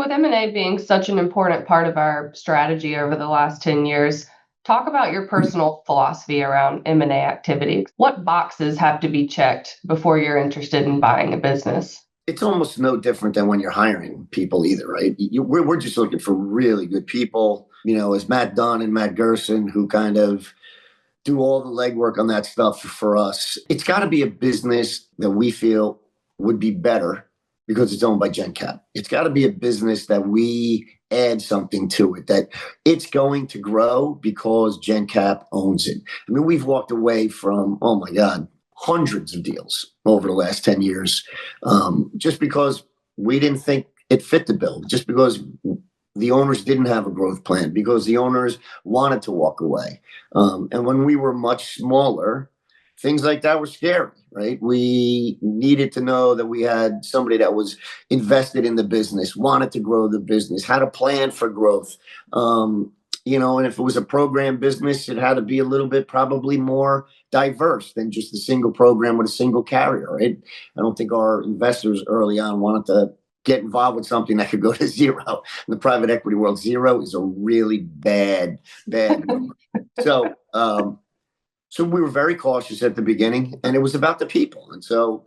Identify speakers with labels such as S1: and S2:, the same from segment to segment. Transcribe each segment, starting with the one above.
S1: with M&A being such an important part of our strategy over the last 10 years, talk about your personal philosophy around M&A activity. What boxes have to be checked before you're interested in buying a business?
S2: It's almost no different than when you're hiring people either, right? We're just looking for really good people, as Matt Dunn and Matt Gerson, who kind of do all the legwork on that stuff for us. It's got to be a business that we feel would be better because it's owned by Jencap. It's got to be a business that we add something to it, that it's going to grow because Jencap owns it. I mean, we've walked away from, oh my God, hundreds of deals over the last 10 years, just because we didn't think it fit the bill, just because the owners didn't have a growth plan, because the owners wanted to walk away. And when we were much smaller, things like that were scary, right? We needed to know that we had somebody that was invested in the business, wanted to grow the business, had a plan for growth. And if it was a program business, it had to be a little bit probably more diverse than just a single program with a single carrier, right? I don't think our investors early on wanted to get involved with something that could go to zero. In the private equity world, zero is a really bad number. So we were very cautious at the beginning, and it was about the people. And so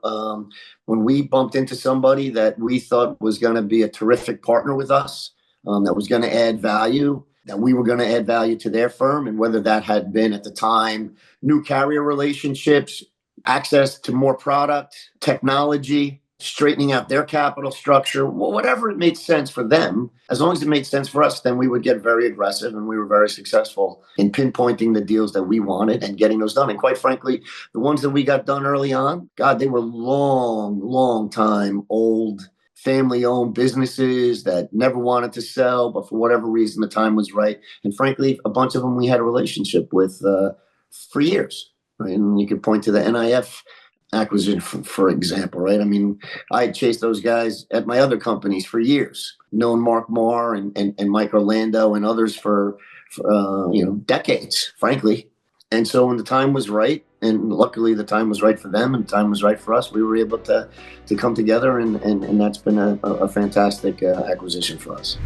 S2: when we bumped into somebody that we thought was going to be a terrific partner with us, that was going to add value, that we were going to add value to their firm, and whether that had been at the time new carrier relationships, access to more product, technology, straightening out their capital structure, whatever it made sense for them, as long as it made sense for us, then we would get very aggressive, and we were very successful in pinpointing the deals that we wanted and getting those done. And quite frankly, the ones that we got done early on, God, they were long time old family-owned businesses that never wanted to sell, but for whatever reason, the time was right. And frankly, a bunch of them we had a relationship with for years. Right? And you could point to the NIF acquisition, for example, right? I mean, I had chased those guys at my other companies for years, known Mark Marr and Mike Orlando and others for decades, frankly. And so when the time was right, and luckily the time was right for them and the time was right for us, we were able to come together, and that's been a fantastic acquisition for us.